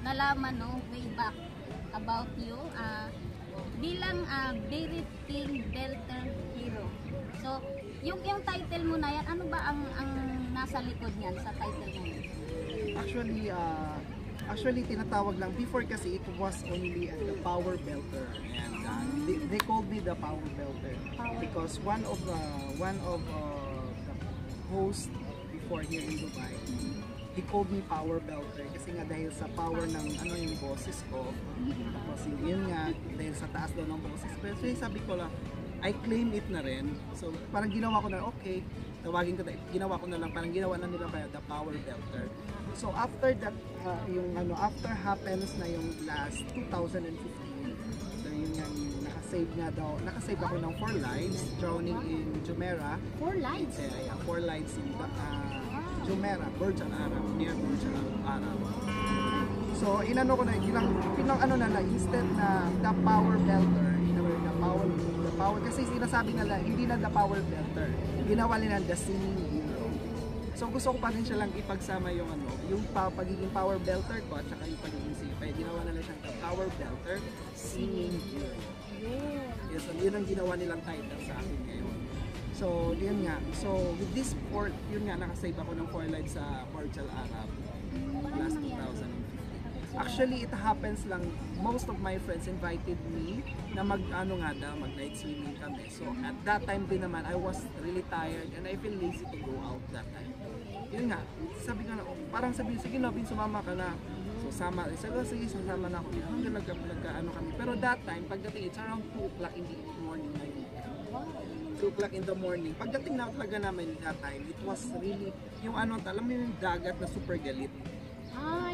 nalaman no, way back about you bilang Dairy King Belter Hero. So, yung title mo na yan, ano ba ang nasa likod niyan sa title mo? Actually, tinatawag lang before kasi it was only the Power Belter. And they called me the Power Belter because one of the hosts before here in Dubai, he called me Power Belter kasi nga dahil sa power ng yung boses ko. Tapos yun nga dahil sa taas daw ng boses. Pero sabi ko lang, I claim it na rin. So parang ginawa ko na okay, tawagin ko na, ginawa ko na lang, parang ginawa na nila kaya the Power Belter. So after that, after happens na yung last 2015, so yun nga yung nakasave ako ng 4 lives drowning in Jumeirah. 4 lives? Yeah, 4 lives in Jumeirah, Burj Al Arab, near Burj Al Arab. So inano ko na, instead na the Power Belter, the power kasi sinasabi nila hindi na the Power Belter, ginawa nila the Singing Hero. So gusto ko pa rin siya lang ipagsama yung yung pagiging Power Belter ko at saka yung pagiging sipay. Ginawa nila siyang the Power Belter Singing Hero. Yes, yun ang ginawa nilang title sa akin ngayon. So yun nga. So with this port, yun nga nakasave ako ng 4 lives sa Burj Al Arab last 2015. Actually, it happens lang, most of my friends invited me na mag night swimming kami. So at that time din naman, I was really tired and I feel lazy to go out that time. Yun nga, sabi ko na, parang sabi, sige na, sumama ka na. So sige, sasama na ako. Hanggang nagka-ano kami. Pero that time, pagdating, it's around 2 o'clock in the morning na yun. 2 o'clock in the morning. Pagdating na talaga namin that time, it was really, yung alam mo yung dagat na super galit.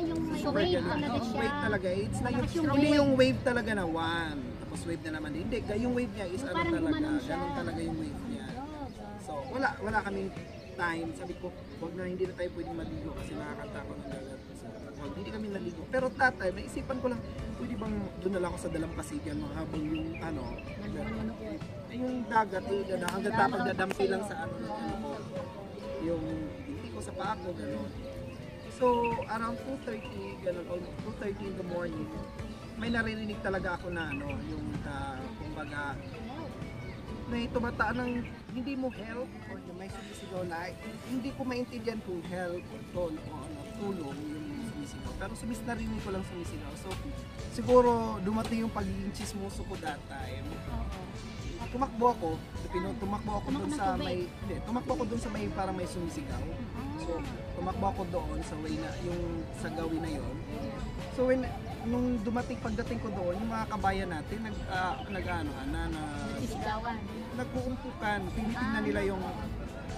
Yung may super wave galit. talaga siya. Wave talaga. It's like hindi yung wave talaga na 1. Tapos wave na naman. Hindi, yung wave niya is talaga. Ganun talaga yung wave niya. So, wala kaming time. Sabi ko, hindi na tayo pwedeng maligo kasi nakakatakot ng dagat. So, hindi kami naligo. Pero that time, naisipan ko lang, pwede bang doon na lang ako sa Dalampasigan habang yung yung dagat, hanggang dapat dadampi lang sa yung hindi ko sa paa ko, gano'n. So, around 2:30, gano'n, 2:30 in the morning, may naririnig talaga ako na yung kumbaga, may tumataan ng hindi mo help or may sumisigaw na hindi ko maintindihan kung help o tulong yung sumisigaw. Pero narinig ko lang sumisigaw. So, siguro dumating yung pagiging chismoso ko that time. Tumakbo ako doon sa may parang may sumisigaw. So, tumakbo ako doon sa way na yung sa gawin na yon. So nung pagdating ko doon, yung mga kabayan natin nag-uumpukan,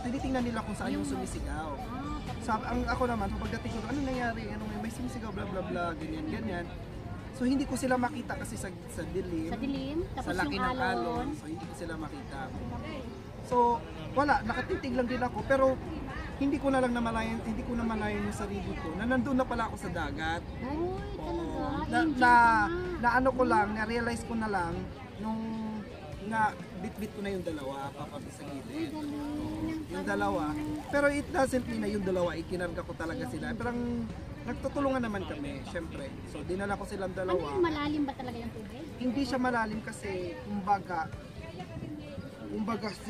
tinitingnan nila kung saan yung sumisigaw. Ako naman, pagdating ko doon, ano nangyari? May sumisigaw, bla bla bla, ganyan. So hindi ko sila makita kasi sa dilim. Tapos sa laki yung ng alon. So hindi ko sila makita. So wala, nakatitig lang din ako pero hindi ko namalayan yung sarili ko na nandun na pala ako sa dagat. Na-realize ko na lang nung bit-bit ko na yung dalawa papabi sa gilid. Yung dalawa. Pero it doesn't mean na yung dalawa ikinarga ko talaga sila. Parang nagtutulungan naman kami, syempre. So dinala ko silang dalawa. Malalim ba talaga yung tubig? Hindi siya malalim kasi kumbaga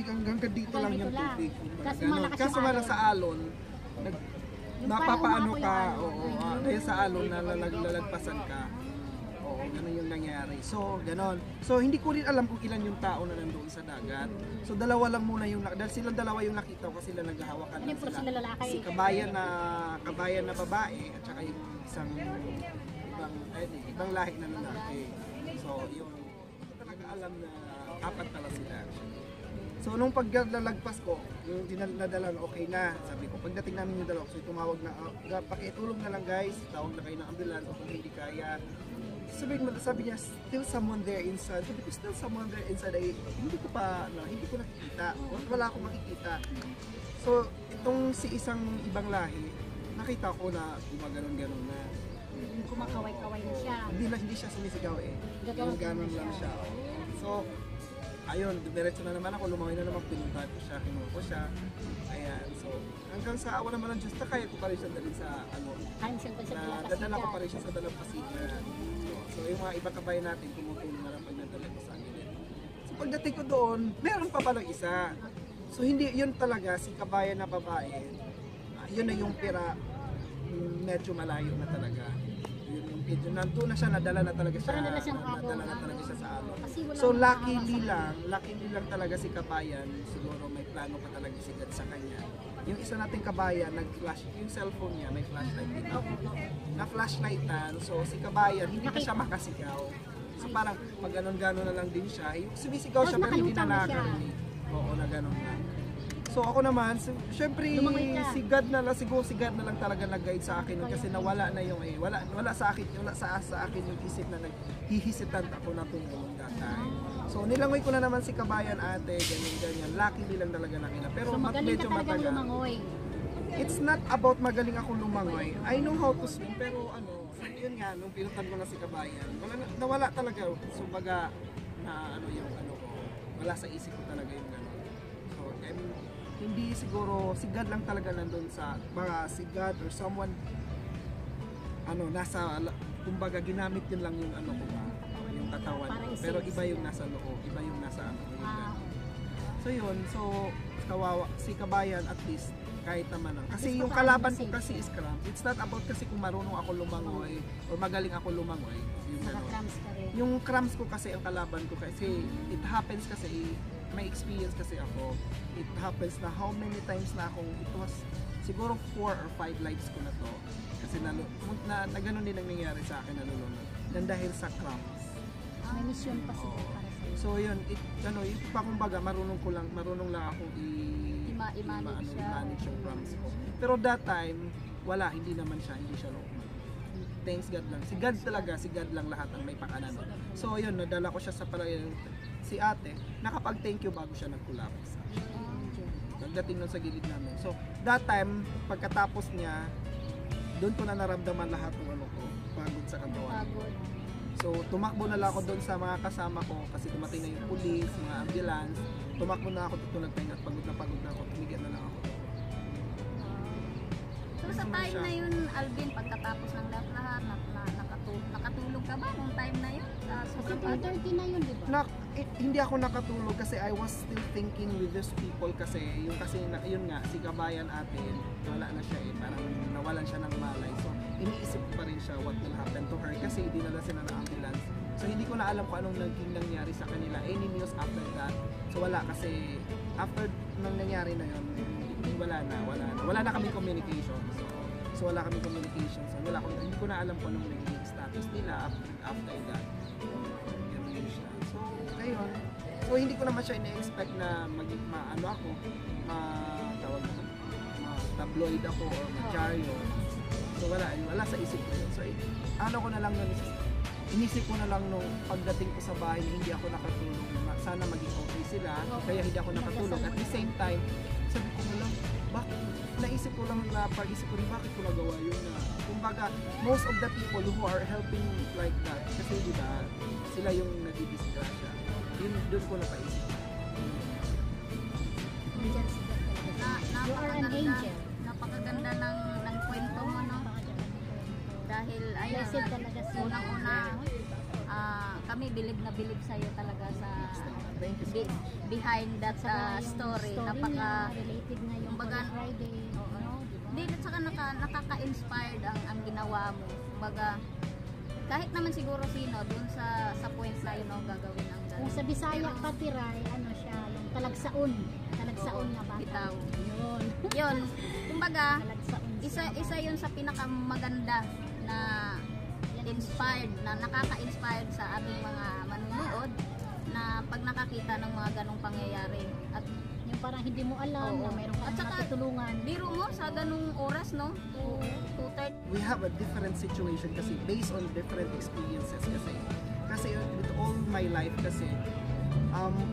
hanggang dito lang yung tubig. Kaso nga sa alon, napapaano ka, dahil sa alon na lalagpasan ka. Oo, ganun yung nangyari. So, ganon. So, hindi ko rin alam kung ilan yung tao na nandoon sa dagat. So, dalawa lang muna dahil silang dalawa yung nakita ko, sila naghahawakan lang sila. Si kabayan na babae at saka yung isang ibang lahi na lalaki. So, yung talaga alam na apat pala sila. So, nung paglalagpas ko, yung dinadala na okay na, sabi ko, pagdating namin yung dalawa, so tumawag na, pakitulong na lang guys, tawag na kayo ng ambulance kung hindi kaya. Sabi niya, still someone there inside. Sabi ko, still someone there inside. Hindi ko nakikita. Wala akong makikita. So, itong si isang ibang lahi, nakita ko na gumaganon-ganon na. Kumakaway-kaway na siya. Hindi siya sumisigaw eh. Ganon lang siya. So, ayun, diretso na naman ako, lumangoy na naman, pinuntahan ko siya, kinuha ko siya. Ayan, so hanggang sa awa naman ng Diyos, kaya ko pa rin siya dalhin sa ano, dadala ko pa rin siya sa Dalampasigan. So yung mga iba kabayan natin, tumutulong na lang pag nadala ko sa akin. So pagdating ko doon, meron pa palang isa. So hindi, yun talaga, si kabayan na babae, yun na yung pira, medyo malayo na talaga. Yun, nandun na siya, nadala na talaga siya, nadala na talaga siya sa amin. So luckily lang talaga si kabayan, siguro may plano pa talaga si God sa kanya. Yung isa nating kabayan, nag-flash, yung cellphone niya, may flashlight dito. Na-flashlightan, so si kabayan, hindi na siya makasigaw. So parang pag ganon-ganon na lang din siya, yung sumisigaw siya pero hindi na nagarinig. Oo, na ganon na. So ako naman, syempre si God na lang, siguro si God na lang talaga nag-guide sa akin kasi nawala na yung wala sa akin yung isip na naghihisitan ako na tumulong that time. So nilangoy ko na naman si kabayan ate, ganyan. Lucky lang talaga nakita. Pero so, medyo matagal. It's not about magaling ako lumangoy. I know how to swim pero ano, yun nga, nung pinutan ko na si kabayan, nawala talaga. So baga, na ano yung ano ko, wala sa isip ko talaga yung gano'n. So, hindi siguro, si God lang talaga nandun sa, mga si God or someone, ano, nasa, kumbaga ginamit din lang yung ano ko ba, yung katawan ko. Pero iba yung nasa loob, iba yung nasa ano. So yun, so, kawawa, si kabayan at least, kahit naman lang. Kasi yung kalaban ko kasi is cramp. It's not about kasi kung marunong ako lumangoy or magaling ako lumangoy. Yung cramps ko kasi ang kalaban ko kasi it happens kasi may experience kasi ako. It happens na how many times na akong it was siguro 4 or 5 lives ko na to. Kasi na ganun din ang nangyari sa akin nalulunod. Dan dahil sa cramps. May mission pa siguro para sa iyo. So yun, ito pa kumbaga marunong lang akong i-manage yung cramps ko. Pero that time, hindi siya normal. Thanks God lang. Si God lang lahat ang may pakanan. So yun, nadala ko siya sa si ate, nakapag-thank you bago siya nag-collapse. Pagdating nun sa gilid namin. So that time, pagkatapos niya, doon ko na naramdaman lahat ng ano ko, pagod sa katawan. So tumakbo na lang ako doon sa mga kasama ko kasi dumating na yung police, mga ambulance. Tumakbo na ako dito, nagpahinga at pagod na ako, tumigil na lang ako. So sa time na yun, Alvin, pagkatapos ng lahat, nakatulog ka ba nung time na yun? Sobrang 2:30 na yun, di ba? Hindi ako nakatulog kasi I was still thinking with these people kasi yun nga, si kabayan atin, wala na siya parang nawalan siya ng malay. So iniisip ko pa rin siya what will happen to her kasi dinala sila ng ambulance. So hindi ko na alam kung anong nangyari sa kanila. Any news after that? So wala kasi after nang nangyari na yun, wala na kaming communication. So wala kaming communication. So hindi ko na alam kung anong naging status nila after that. Ganun siya. So ngayon, so hindi ko naman siya ina-expect na tabloid ako or madyaryo. So wala sa isip ko yun. So ano ko na lang nun, inisip ko na lang nung pagdating ko sa bahay hindi ako nakatulog. Sana maging okay sila, kaya hindi ako nakatulog. At the same time, sabi ko na lang, naisip ko lang na pag-isip ko rin bakit ko nagawa yun na kumbaga, most of the people who are helping like that, kasi diba, sila yung nagdidisgrasya. Yun, doon ko napaisip. Napakaganda ng kwento mo, no? Dahil ayun, unang-una, kami bilib na bilib sa'yo talaga sa behind that story. Related na yung Friday. Hindi, at saka nakaka-inspired ang ginawa mo. Kumbaga, kahit naman siguro sino, dun sa point na yun, gagawin ang gano'n. Kung sa Bisaya patiray, ano siya, yung talagsaon nga ba? Bitaw. Yun. Kumbaga, isa yun sa pinakamaganda na inspired, na nakaka-inspired sa ating mga manunood na pag nakakita ng mga ganong pangyayari. At yung parang hindi mo alam na mayroon ka matutulungan. Biro mo sa ganung oras, no? 2:30. We have a different situation kasi based on different experiences kasi with all my life kasi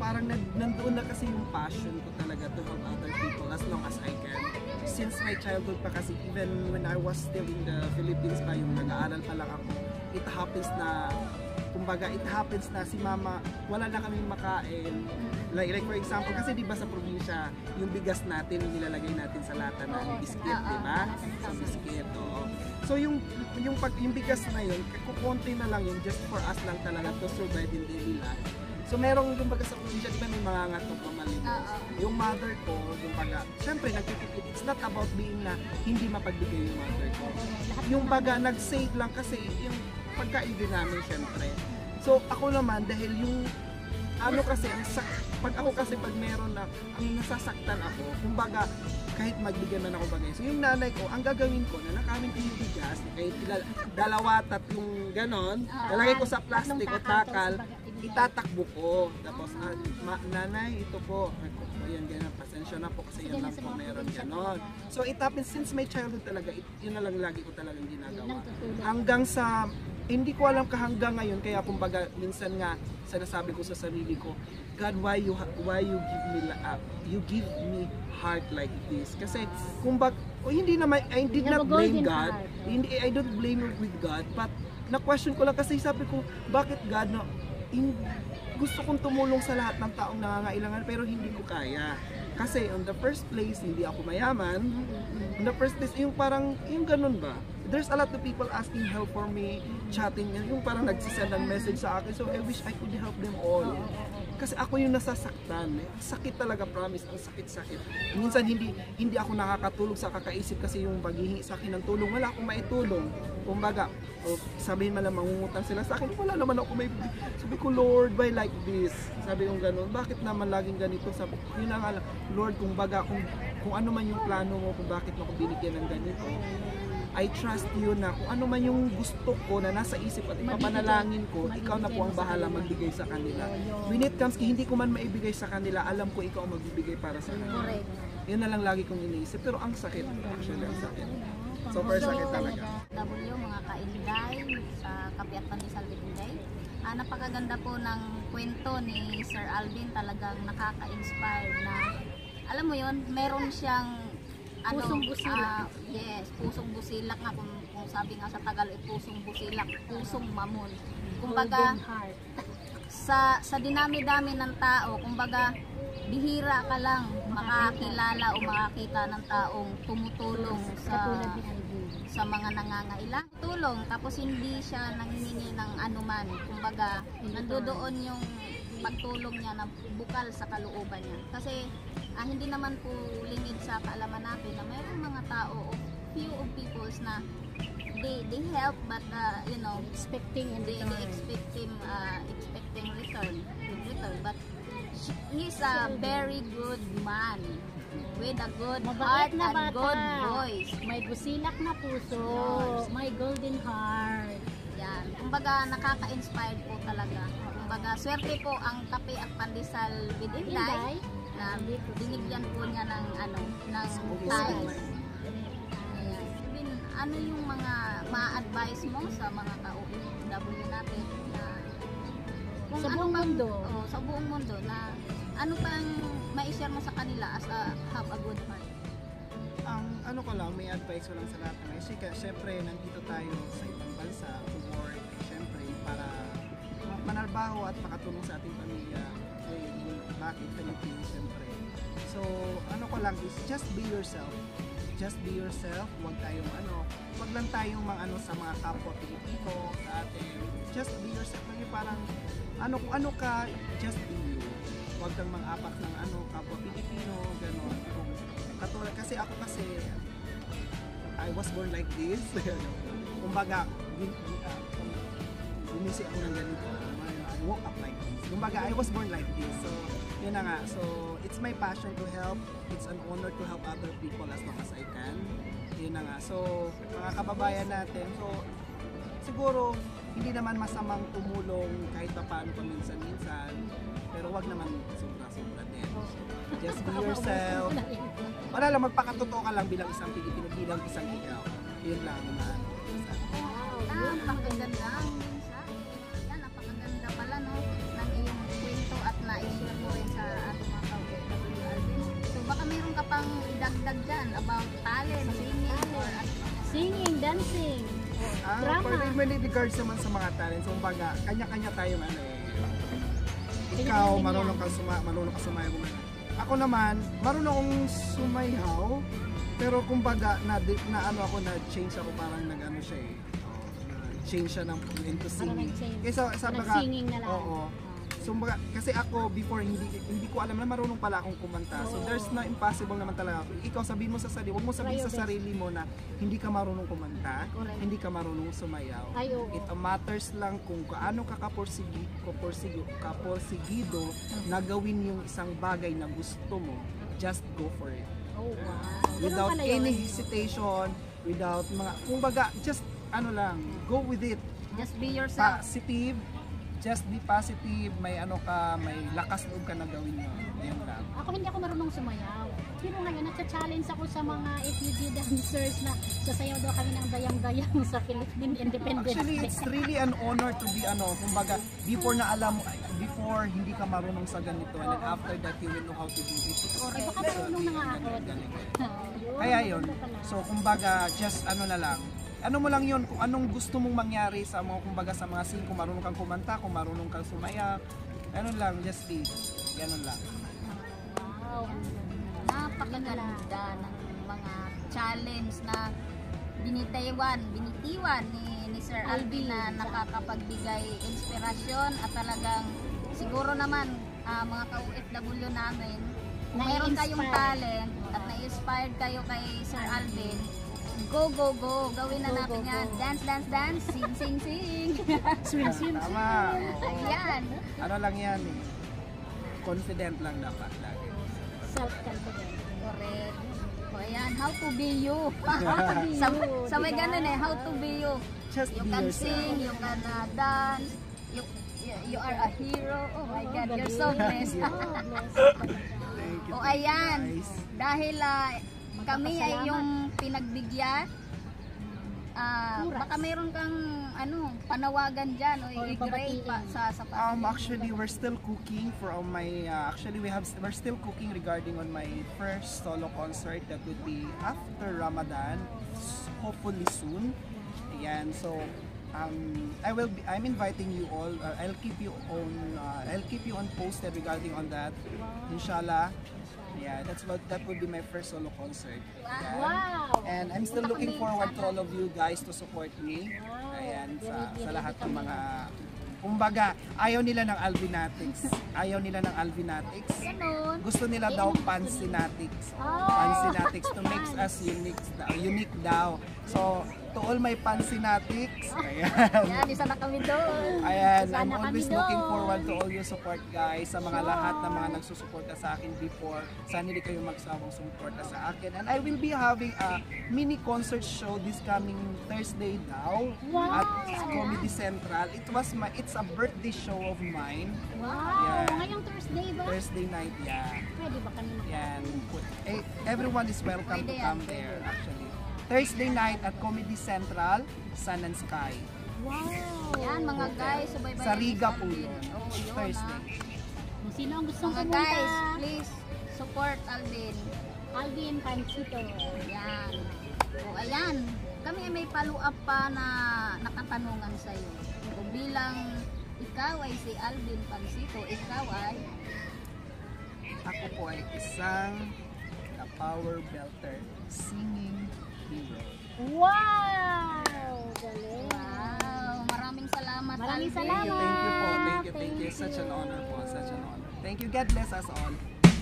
parang nandoon na kasi yung passion ko talaga to help other people as long as I can. Since my childhood pa kasi, even when I was still in the Philippines pa, yung nag-aaral pa lang ako, it happens na kumbaga it happens na si mama wala na kaming makain, like for example kasi di ba sa probinsya yung bigas natin nilalagay natin sa lata ng biscuit, di ba? Sa biscuit, oo. So yung bigas na yun, kukunti na lang yun just for us lang talaga to survive in daily life. So merong kumbaga sa probinsya, di ba may mga ngatok mamalimos. Yung mother ko, kumbaga, syempre nagtitipid. It's not about being na hindi mapagbigay yung mother ko. Yung baga, nag-save lang kasi yung pagkain din namin syempre. So ako naman, dahil yung ano kasi, pag ako kasi pag meron na, ang nasasaktan ako, kumbaga, kahit magbigyan man ako bagay. So yung nanay ko, ang gagawin ko, na nakamin ko yung bigas, kahit dalawa, tatlong ganon, lalagay ko sa plastic o takal, itatakbo ko. Tapos, nanay, ito po. Ayan, ganyan, pasensya na po kasi yan lang po meron ganon. So it happens, since my childhood talaga, yun na lang lagi ko talagang ginagawa. Hanggang sa, hindi ko alam hanggang ngayon, kaya kumbaga, minsan nga, sinasabi ko sa sarili ko, God, why you give me heart like this? Kasi kumbaga, hindi naman, I did not blame God. I don't blame with God, but na-question ko lang kasi sabi ko, bakit God, no, gusto kong tumulong sa lahat ng taong nangangailangan pero hindi ko kaya. Kasi on the first place, hindi ako mayaman. On the first place, yung parang, yung ganun ba? There's a lot of people asking help for me, chatting, yung parang nagsisend ng message sa akin. So I wish I could help them all. Kasi ako yung nasasaktan. Sakit talaga, promise. Ang sakit-sakit. Minsan hindi ako nakakatulog sa kakaisip kasi yung paghihingi sa akin ng tulong, wala akong maitulong. Kumbaga, sabihin man lang mangungutang sila sa akin, wala naman ako may... Sabi ko, Lord, why like this? Sabi ko gano'n, bakit naman laging ganito? Sabi ko, yun na nga lang, Lord, kumbaga, kung ano man yung plano mo, kung bakit mo ako binigyan ng ganito, I trust you na kung ano man yung gusto ko na nasa isip at ipapanalangin ko, ikaw na po ang bahala magbigay sa kanila. When it comes, hindi ko man maibigay sa kanila, alam ko ikaw ang magbibigay para sa kanila. Yun na lang lagi kong iniisip. Pero ang sakit, actually ang sakit. Super sakit talaga. Mga kainday sa Kape at Pandesal Bitinday. Napakaganda po ng kwento ni Sir Alvin, talagang nakaka-inspire na, alam mo yun, meron siyang pusong busilak. Yes, pusong busilak nga kung sabi nga sa Tagalog, pusong busilak, pusong mamon. Kumbaga sa dinami-dami ng tao, kumbaga bihira ka lang makakilala o makakita ng taong tumutulong sa mga nangangailangan. Tulong tapos hindi siya nanghihingi ng anuman. Kumbaga nandoon yung pagtulong niya na bukal sa kalooban niya. Kasi hindi naman po lingid sa kaalaman natin na mayroong mga tao o few of peoples na they help but you know, expecting return but he's a very good man with a good heart and good voice. May busilak na puso, may golden heart. Yan. Kumbaga nakaka-inspire po talaga. Kumbaga swerte po ang Kape at Pandesal with Inday na binigyan po niya ng ng ties. Ano yung mga ma-advise mo sa mga ka-OFW natin na kung sa buong mundo? Sa buong mundo na ano pang ma-share mo sa kanila as a have a good heart? Ang ano ko lang, may advice ko lang sa lahat ng kasi syempre nandito tayo sa ibang bansa to work, syempre para manarbaho at makatulong sa ating pamilya back in Philippines, syempre. So ano ko lang is just be yourself. Just be yourself, huwag lang tayong sa mga kapwa Pilipino sa atin. Just be yourself. Kasi parang kung ano ka, just be you. Huwag kang mang-apak ng kapwa Pilipino, gano'n. Kasi ako I was born like this. Kumbaga, gumisi ako ng ganito. I woke up like this. Kumbaga, I was born like this. So, yun na nga. So, it's my passion to help. It's an honor to help other people as long as I can. Yun na nga. So, mga kababayan natin, so, siguro, hindi naman masamang tumulong kahit pa paano paminsan-minsan. Pero wag naman sobra-sobra din. Just be yourself. Wala lang, magpakatotoo ka lang bilang isang Pilipino, bilang isang ikaw. Yun lang naman. Napakaganda ang minsan. Yan, napakaganda pala ng iyong kwento at na-share mo rin sa ating mga ka-OFW, Alvin. So baka mayroon ka pang dagdag dyan about talent, singing, or singing, dancing. Drama. For in regards naman sa mga talents, kumbaga, kanya-kanya tayong ano eh. Ikaw, Kanya-kanya marunong yan. ka sumayaw. Ako naman, marunong akong sumayaw, pero kumbaga, na-change ako, parang nag-ano siya eh. Change siya into singing. nag-change. Kaysa Nag-singing na lang. Oo. So, kasi ako before hindi ko alam na marunong pala akong kumanta. So there's no impossible naman talaga. Ikaw sabihin mo sa sarili, huwag mo sabihin Try your sa sarili mo na hindi ka marunong kumanta, Correct. hindi ka marunong sumayaw. Ay, oo. It matters lang kung gaano ka kaporsigido na gawin yung isang bagay na gusto mo. Just go for it. Oh, wow. Ganun Without pala yun. any hesitation, without kumbaga, just go with it. Just be yourself. Positive, just be positive, may lakas loob ka na gawin yun. Ayun lang. Ako hindi ako marunong sumayaw. Pero ngayon, nagcha-challenge ako sa mga FUG dancers na sasayaw daw kami ng dayang-dayang sa Philippine Independence Actually, Day. it's really an honor to be kumbaga, before hindi ka marunong sa ganito, and then after that you will know how to do it. Ay, baka marunong na nga ako. Kaya yun, so kumbaga, just na lang, ano mo lang yun, kung anong gusto mong mangyari sa mga, kumbaga sa mga scene, kung marunong kang kumanta, kung marunong kang sumaya, ganun lang, just be, ganun lang. Wow. Napakaganda ng mga challenge na binitiwan ni Sir Alvin na nakakapagbigay inspirasyon at talagang siguro naman mga ka-OFW namin kung meron kayong talent at na-inspired kayo kay Sir Alvin, go gawin na natin yan. Dance, sing Swim. Tama. ayan. Ano lang yan eh. Confident lang dapat lagi. Self-confident. Correct. O ayan, how to be you. Sa sa may ganun eh, how to be you. Just You be can yourself. sing, you can dance, you are a hero. Oh my God, you're so blessed. Thank you. O ayan, Guys. dahil kami ay yung pinagbigyan, baka mayroon kang panawagan dyan o Or i-grade pa sa Actually, we're still cooking for my. We're still cooking regarding on my first solo concert that would be after Ramadan, hopefully soon. Ayan, so I'm inviting you all. I'll keep you on posted regarding on that. Inshallah. Yeah, that would be my first solo concert. Ayan. Wow! And I'm still looking forward to all of you guys to support me. Ayan, sa lahat ng mga, kumbaga, ayaw nila ng Alvinatics. Ganun. Gusto nila daw Pansinatics. Oh. Pansinatics to make us unique daw. So, to all my Pansinatics, ayan. Yan, isa na kami doon. Ayan, Sana I'm kami always doon. looking forward to all your support guys, sa mga lahat ng mga nagsusuporta sa akin before. Sana hindi kayo magsawang sumuporta sa akin. And I will be having a mini concert show this coming Thursday daw Wow! at Comedy Central. It's a birthday show of mine. Wow! Yeah. Ngayong Thursday ba? Thursday night, yeah. Pwede ba kami Yan. Everyone is welcome to Pwede yan, come there actually. Thursday night at Comedy Central, Sun and Sky. Wow! Yan mga guys, subaybayan. Sa Riga ni po Alvin. yun. Oh, yun Thursday. Kung sino ang gustong Mga pumunta, guys, please support Alvin. Alvin Panchito. Yan. O ayan, kami ay may follow-up pa na nakatanungan sa iyo. Kung bilang ikaw ay si Alvin Pansito, ikaw ay Ako po ay isang power belter singing hero. Wow! Galing! wow, maraming salamat Maraming Alvin. salamat. Thank you po. Thank Such an you. honor po. Such an honor. Thank you. God bless us all.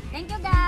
Thank you guys.